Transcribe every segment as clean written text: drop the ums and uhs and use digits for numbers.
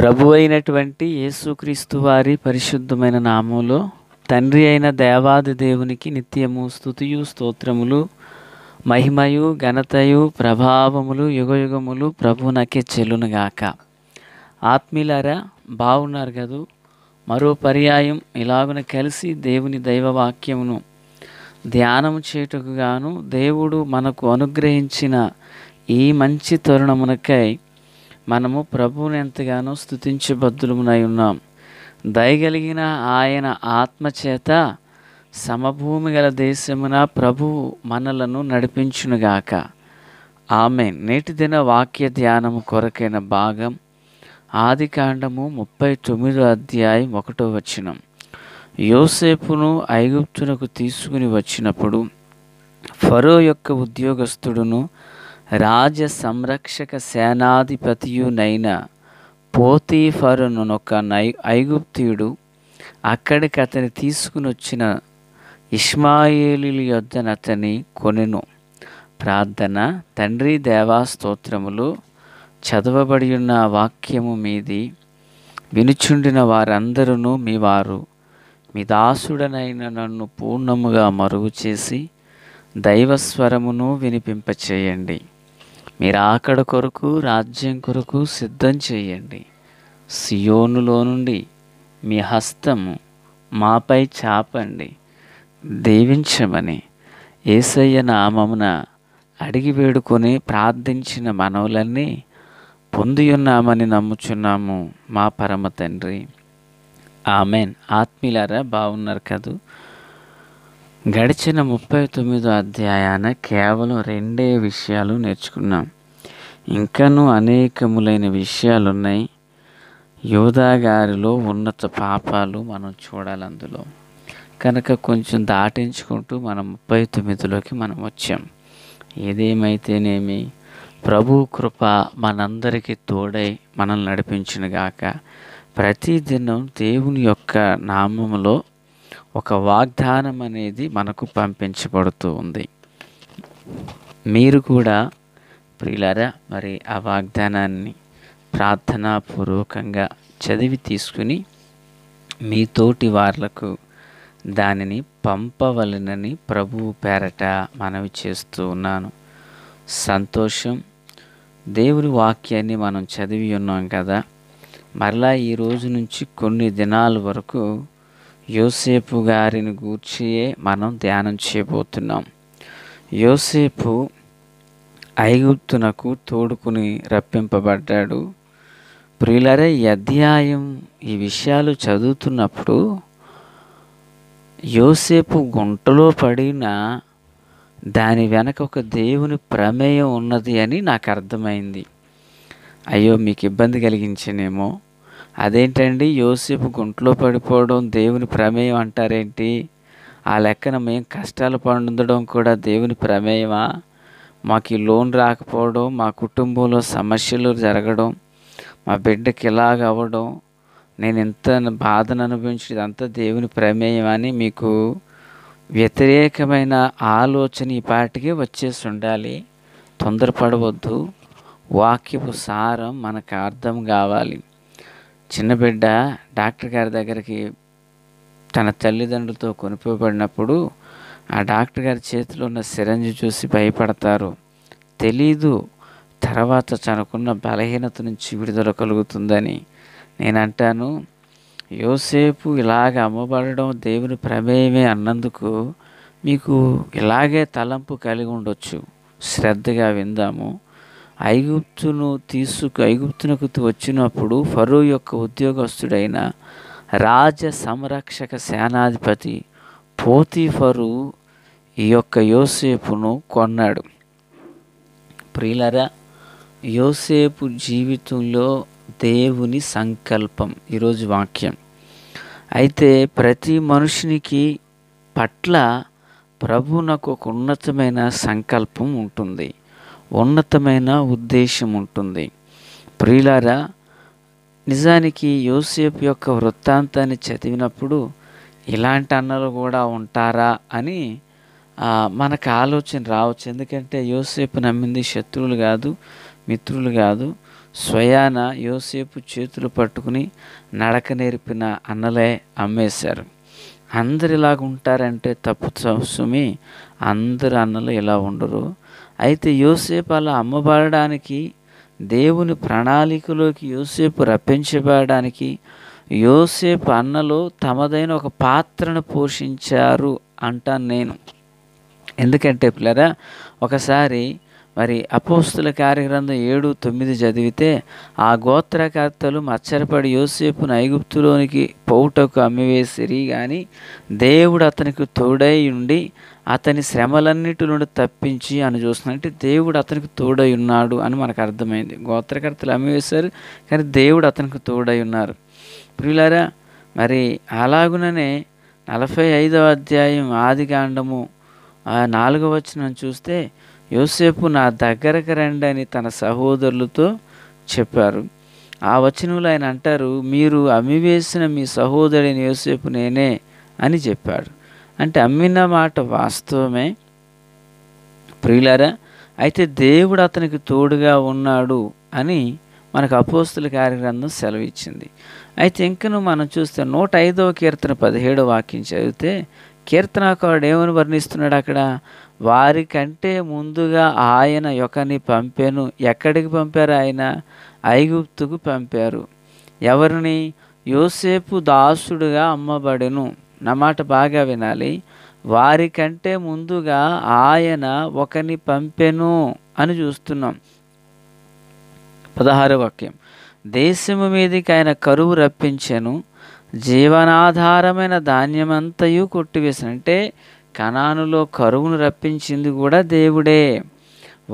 ప్రభు అయినటువంటి యేసుక్రీస్తు వారి పరిశుద్ధమైన నామంలో తండ్రి అయిన దేవాది దేవునికి నిత్యము స్తుతియు స్తోత్రములు మహిమయు ఘనతయు ప్రభావములు యుగయుగములు ప్రభునకే చెల్లునుగాక. ఆత్మీయులారా, బాగున్నారు కదూ? మరో పర్యాయం ఇలాగున కలిసి దేవుని దైవవాక్యమును ధ్యానం చేయుటకు గాను దేవుడు మనకు అనుగ్రహించిన ఈ మంచి తరుణమునకై మనము ప్రభువుని ఎంతగానో స్తుతించబద్దులమునై ఉన్నాం. దయగలిగిన ఆయన ఆత్మచేత సమభూమి గల దేశమున ప్రభువు మనలను నడిపించునుగాక. ఆమేన్. నేటి దిన వాక్య ధ్యానము కొరకైన భాగం ఆదికాండము 39వ అధ్యాయం 1వ వచనం. యోసేపును ఐగుప్తునకు తీసుకుని వచ్చినప్పుడు ఫరో యొక్క ఉద్యోగస్తుడును రాజ సంరక్షక సేనాధిపతియునైన పోతీఫరునొక ఐగుప్తీయుడు అక్కడికి అతని తీసుకుని వచ్చిన ఇష్మాయేలీయుల యొద్దనతని కొనెను. ప్రార్థన. తండ్రి దేవా స్తోత్రములు. చదవబడి ఉన్న వాక్యము మీది వినుచుండిన వారందరూ మీ వారు. మీ దాసుడనైన నన్ను పూర్ణముగా మరుగు చేసి దైవస్వరమును వినిపింపచేయండి. మీరు ఆకడ కొరకు రాజ్యం కొరకు సిద్ధం చేయండి. సియోనులో నుండి మీ హస్తము మాపై చాపండి, దీవించమని యేసయ్య నామమున అడిగి వేడుకొని ప్రార్థించిన మనవులన్నీ పొందియున్నామని నమ్ముచున్నాము మా పరమ తండ్రి. ఆమెన్. ఆత్మీయులారా, బాగున్నారు కదూ? గడిచిన 39వ అధ్యాయాన కేవలం 2 విషయాలు నేర్చుకున్నాం. ఇంకనూ అనేకములైన విషయాలున్నాయి. యోధా గారిలో ఉన్నత పాపాలు మనం చూడాలి అందులో. కనుక కొంచెం దాటించుకుంటూ మనం 39లోకి మనం వచ్చాం. ఏదేమైతేనేమి ప్రభు కృప మనందరికీ తోడై మనల్ని నడిపించునుగాక. ప్రతిదినం దేవుని యొక్క నామములో ఒక వాగ్దానం అనేది మనకు పంపించబడుతూ ఉంది. మీరు కూడా ప్రియులారా, మరి ఆ వాగ్దానాన్ని ప్రార్థనాపూర్వకంగా చదివి తీసుకుని మీ తోటి వార్లకు దానిని పంపవలెనని ప్రభువు పేరట మనవి చేస్తూ ఉన్నాను. సంతోషం. దేవుని వాక్యాన్ని మనం చదివి ఉన్నాం కదా. మరలా ఈ రోజు నుంచి కొన్ని దినాల వరకు యోసేపు గారిని గూర్చియే మనం ధ్యానం చేయబోతున్నాం. యోసేపు ఐగుప్తునకు తోడుకుని రప్పింపబడ్డాడు. ప్రియులారా, ఈ అధ్యాయం ఈ విషయాలు చదువుతున్నప్పుడు యోసేపు గుంటలో పడిన దాని వెనక ఒక దేవుని ప్రమేయం ఉన్నది అని నాకు అర్థమైంది. అయ్యో, మీకు ఇబ్బంది కలిగించనేమో. అదేంటండి, యోసేపు గుంటలో పడిపోవడం దేవుని ప్రమేయం అంటారేంటి? ఆ లెక్కన మేము కష్టాలు పొందడం కూడా దేవుని ప్రమేయమా? మాకు ఈ లోన్ రాకపోవడం, మా కుటుంబంలో సమస్యలు జరగడం, మా బిడ్డకి ఇలాగ అవ్వడం, నేను ఇంత బాధను అనుభవించడం, ఇదంతా దేవుని ప్రమేయం అని మీకు వ్యతిరేకమైన ఆలోచన ఈ పాటికి వచ్చేసి ఉండాలి. తొందరపడవద్దు. వాక్యపు సారం మనకు అర్థం కావాలి. చిన్న బిడ్డ డాక్టర్ గారి దగ్గరికి తన తల్లిదండ్రులతో కొనిపోబడినప్పుడు ఆ డాక్టర్ గారి చేతిలో ఉన్న సిరంజి చూసి భయపడతారు. తెలీదు తర్వాత తనకున్న బలహీనత నుంచి విడుదల కలుగుతుందని. నేనంటాను, యోసేపు ఇలాగ అమ్మబడడం దేవుని ప్రమేయమే అన్నందుకు మీకు ఇలాగే తలంపు కలిగి ఉండొచ్చు. శ్రద్ధగా విందాము. ఐగుప్తునకు వచ్చినప్పుడు ఫరో యొక్క ఉద్యోగస్తుడైన రాజ సంరక్షక సేనాధిపతి పోతీఫరు ఈ యొక్క యోసేపును కొన్నాడు. ప్రియులారా, యోసేపు జీవితంలో దేవుని సంకల్పం ఈరోజు వాక్యం. అయితే ప్రతి మనుషునికి పట్ల ప్రభువునకు ఒక ఉన్నతమైన సంకల్పం ఉంటుంది, ఉన్నతమైన ఉద్దేశం ఉంటుంది. ప్రియులారా, నిజానికి యోసేపు యొక్క వృత్తాంతాన్ని చదివినప్పుడు ఇలాంటి అన్నలు కూడా ఉంటారా అని మనకు ఆలోచన రావచ్చు. ఎందుకంటే యోసేపు నమ్మింది శత్రువులు కాదు, మిత్రులు కాదు, స్వయాన యోసేపు చేతులు పట్టుకుని నడక నేర్పిన అన్నలే అమ్మేశారు. అందరు ఇలాగ ఉంటారంటే తప్పు సుమి. అందరు అన్నలు ఇలా ఉండరు. అయితే యోసేపు అలా అమ్మబడడానికి, దేవుని ప్రణాళికలోకి యోసేపు రప్పించబడడానికి యోసేపు అన్నలు తమదైన ఒక పాత్రను పోషించారు అంటాను నేను. ఎందుకంటే పిల్లరా, ఒకసారి మరి అపోస్తుల కార్యగ్రంథం 7:9 చదివితే, ఆ గోత్రకర్తలు మచ్చరపడి యోసేపును ఐగుప్తులోనికి పోవుటకు అమ్మివేసిరి, కానీ దేవుడు అతనికి తోడై ఉండి అతని శ్రమలన్నిటి నుండి తప్పించి అని చూస్తున్నాం. అంటే దేవుడు అతనికి తోడై ఉన్నాడు అని మనకు అర్థమైంది. గోత్రకర్తలు అమ్మివేశారు, కానీ దేవుడు అతనికి తోడై ఉన్నారు. ప్రియులారా, మరి అలాగుననే 45వ అధ్యాయం ఆదికాండము 4వ వచనం చూస్తే, యోసేపు నా దగ్గరకు రండి అని తన సహోదరులతో చెప్పారు. ఆ వచనంలో ఆయన అంటారు, మీరు అమ్మివేసిన మీ సహోదరుని యోసేపు నేనే అని చెప్పాడు. అంటే అమ్మిన మాట వాస్తవమే ప్రియులారా. అయితే దేవుడు అతనికి తోడుగా ఉన్నాడు అని మనకు అపోస్తుల కార్యగ్రంథం సెలవిచ్చింది. అయితే ఇంకను మనం చూస్తే 105వ కీర్తన 17వ వాక్యం చదివితే, కీర్తనాకారుడు ఏమని వర్ణిస్తున్నాడు అక్కడ? వారికంటే ముందుగా ఆయన ఒకని పంపెను. ఎక్కడికి పంపారు? ఆయన ఐగుప్తుకు పంపారు. ఎవరిని? యోసేపు దాసుడుగా అమ్మబడెను. నా మాట బాగా వినాలి. వారికంటే ముందుగా ఆయన ఒకని పంపెను అని చూస్తున్నాం. 16వ వాక్యం, దేశము మీదికి ఆయన కరువు రప్పించెను, జీవనాధారమైన ధాన్యమంతయు కొట్టివేసిన. అంటే కనానులో కరువును రప్పించింది కూడా దేవుడే.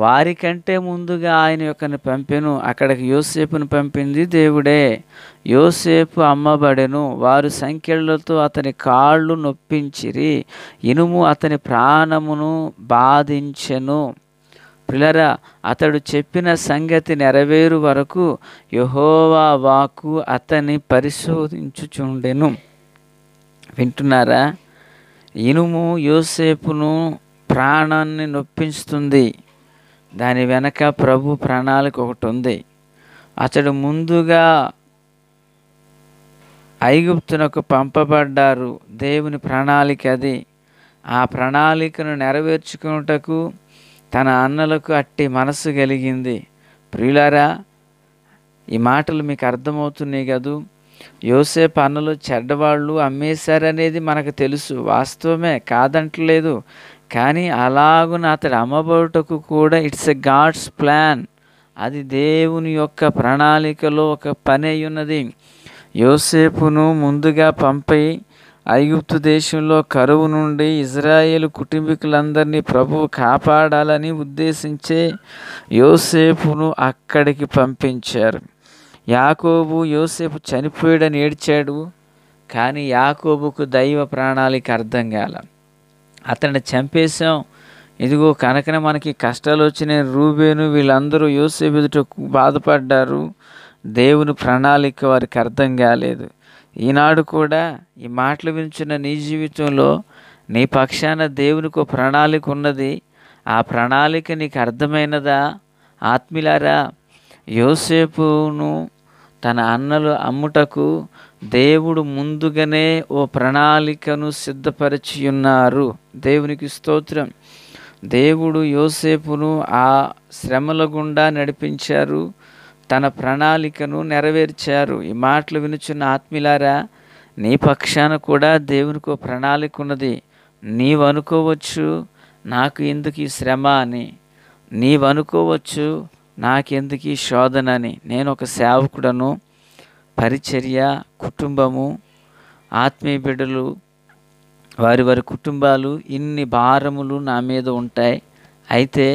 వారికంటే ముందుగా ఆయన యొక్కని పంపెను. అక్కడికి యోసేపును పంపింది దేవుడే. యోసేపు అమ్మబడెను. వారు సంకెళ్లతో అతని కాళ్ళు నొప్పించిరి, ఇనుము అతని ప్రాణమును బాధించెను. ప్రియులారా, అతడు చెప్పిన సంగతి నెరవేరు వరకు యెహోవా వాక్కు అతన్ని పరిశోధించుచుండెను. వింటున్నారా? ఇనుము యోసేపును ప్రాణాన్ని నొప్పిస్తుంది. దాని వెనక ప్రభు ప్రణాళిక ఒకటి ఉంది. అతడు ముందుగా ఐగుప్తునకు పంపబడ్డారు. దేవుని ప్రణాళిక అది. ఆ ప్రణాళికను నెరవేర్చుకున్నటకు తన అన్నలకు అట్టి మనసు కలిగింది. ప్రియులారా, ఈ మాటలు మీకు అర్థమవుతున్నాయి కదూ? యోసేపు అన్నలు చెడ్డవాళ్ళు, అమ్మేశారనేది మనకు తెలుసు, వాస్తవమే, కాదంటలేదు. కానీ అలాగున అతడు అమ్మబడుటకు కూడా ఇట్స్ ఎ గాడ్స్ ప్లాన్. అది దేవుని యొక్క ప్రణాళికలో ఒక పని అయి ఉన్నది. యోసేపును ముందుగా పంపి ఐగుప్తు దేశంలో కరువు నుండి ఇజ్రాయేలు కుటుంబీకులందరినీ ప్రభువు కాపాడాలని ఉద్దేశించే యోసేపును అక్కడికి పంపించారు. యాకోబు యోసేపు చనిపోయాడని ఏడ్చాడు, కానీ యాకోబుకు దైవ ప్రణాళిక అర్థం కాల. అతన్ని చంపేశాం, ఇదిగో కనుకనే మనకి కష్టాలు వచ్చినాయి. రూబేను వీళ్ళందరూ యోసేపు ఎదుట బాధపడ్డారు. దేవుని ప్రణాళిక వారికి అర్థం కాలేదు. ఈనాడు కూడా ఈ మాటలు వింటున్న నీ జీవితంలో నీ పక్షాన దేవునికి ఒక ప్రణాళిక ఉన్నది. ఆ ప్రణాళిక నీకు అర్థమైనదా? ఆత్మీయులారా, యోసేపును తన అన్నలు అమ్ముటకు దేవుడు ముందుగానే ఓ ప్రణాళికను సిద్ధపరిచి ఉన్నారు. దేవునికి స్తోత్రం. దేవుడు యోసేపును ఆ శ్రమల గుండా నడిపించారు, తన ప్రణాళికను నెరవేర్చారు. ఈ మాటలు వినుచున్న ఆత్మీయులారా, నీ పక్షాన కూడా దేవునికి ఒక ప్రణాళిక ఉన్నది. నీవు అనుకోవచ్చు, నాకు ఎందుకు ఈ శ్రమ అని. నీవు అనుకోవచ్చు, నాకెందుకు ఈ శోధన అని. నేను ఒక సేవకుడను. పరిచర్య, కుటుంబము, ఆత్మీయ బిడ్డలు, వారి వారి కుటుంబాలు, ఇన్ని భారములు నా మీద ఉంటాయి. అయితే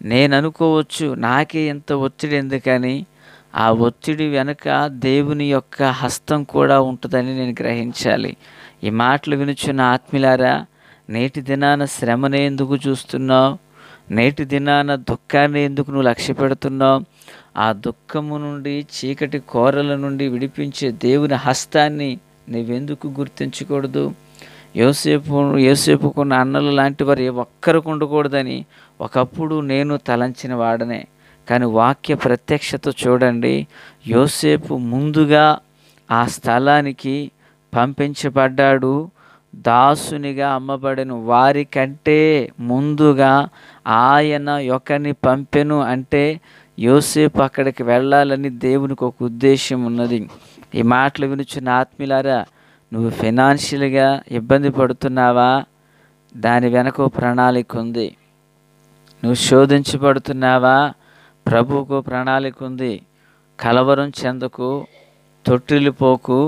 నేను అనుకోవచ్చు, నాకే ఎంత ఒత్తిడి ఎందుకని. ఆ ఒత్తిడి వెనుక దేవుని యొక్క హస్తం కూడా ఉంటుందని నేను గ్రహించాలి. ఈ మాటలు వినుచున్న ఆత్మీయులారా, నేటి దినాన శ్రమనే ఎందుకు చూస్తున్నావు? నేటి దినాన దుఃఖాన్ని ఎందుకు నువ్వు లక్ష్య పెడుతున్నావు? ఆ దుఃఖము నుండి, చీకటి కోరల నుండి విడిపించే దేవుని హస్తాన్ని నీవెందుకు గుర్తించకూడదు? యోసేపుకున్న అన్నలు లాంటి వారు ఏ ఒక్కరికి ఉండకూడదని ఒకప్పుడు నేను తలంచిన వాడనే. కానీ వాక్య ప్రత్యక్షత చూడండి, యోసేపు ముందుగా ఆ స్థలానికి పంపించబడ్డాడు. దాసునిగా అమ్మబడిన వారి కంటే ముందుగా ఆయన ఒకరిని పంపెను అంటే యోసేపు అక్కడికి వెళ్ళాలని దేవునికి ఒక ఉద్దేశం ఉన్నది. ఈ మాటలు వినుచున్న ఆత్మీయులారా, నువ్వు ఫైనాన్షియల్గా ఇబ్బంది పడుతున్నావా? దాని వెనక ప్రణాళిక ఉంది. నువ్వు శోధించబడుతున్నావా? ప్రభువుకు ప్రణాళిక ఉంది. కలవరం చెందకు, తొట్టిల్లిపోకు,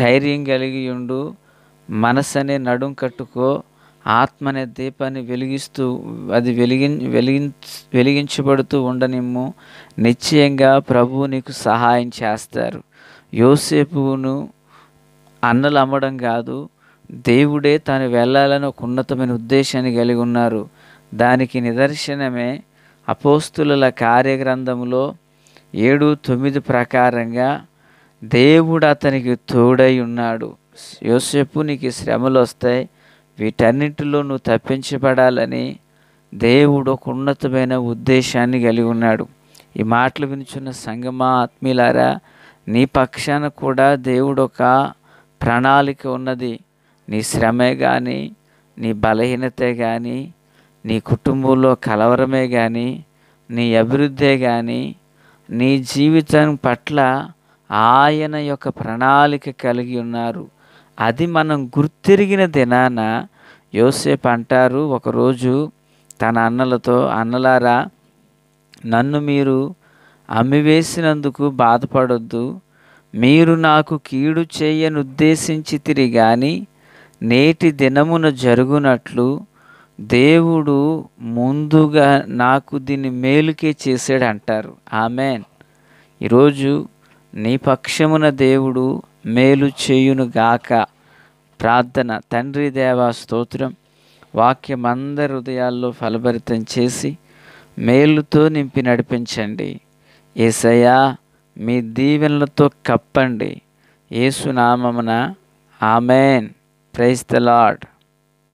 ధైర్యం కలిగి ఉండు, మనసనే నడుం కట్టుకో, ఆత్మనే దీపాన్ని వెలిగిస్తూ అది వెలిగించబడుతూ ఉండనిమ్ము. నిశ్చయంగా ప్రభువు నీకు సహాయం చేస్తారు. యోసేపును అన్నలు అమ్మడం కాదు, దేవుడే తాను వెళ్ళాలని ఒక ఉన్నతమైన ఉద్దేశాన్ని కలిగి ఉన్నారు. దానికి నిదర్శనమే అపోస్తుల కార్యగ్రంథములో 7:9 ప్రకారంగా దేవుడు అతనికి తోడై ఉన్నాడు. యోసేపు, నీకు శ్రమలు వస్తాయి, వీటన్నిటిలో నువ్వు తప్పించబడాలని దేవుడు ఒక ఉన్నతమైన ఉద్దేశాన్ని కలిగి ఉన్నాడు. ఈ మాటలు వినుచున్న సంగమా, ఆత్మీయులారా, నీ పక్షాన కూడా దేవుడు ఒక ప్రణాళిక ఉన్నది. నీ శ్రమే కానీ, నీ బలహీనతే కానీ, నీ కుటుంబంలో కలవరమే కానీ, నీ అభివృద్ధే కానీ, నీ జీవితం పట్ల ఆయన యొక్క ప్రణాళిక కలిగి ఉన్నారు. అది మనం గుర్తిరిగిన దినాన యోసేపు అంటారు ఒకరోజు తన అన్నలతో, అన్నలారా, నన్ను మీరు అమ్మివేసినందుకు బాధపడొద్దు. మీరు నాకు కీడు చేయని ఉద్దేశించితిరి గాని నేటి దినమున జరుగునట్లు దేవుడు ముందుగా నాకు దీన్ని మేలుకే చేశాడు అంటారు. ఆమెన్. ఈరోజు నీ పక్షమున దేవుడు మేలు చేయునుగాక. ప్రార్థన. తండ్రి దేవా, స్తోత్రం. వాక్యం అందరి హృదయాల్లో ఫలభరితం చేసి మేలుతో నింపి నడిపించండి. యేసయ్యా, మీ దీవెనలతో కప్పండి. యేసు నామమున ఆమెన్. Praise the lord.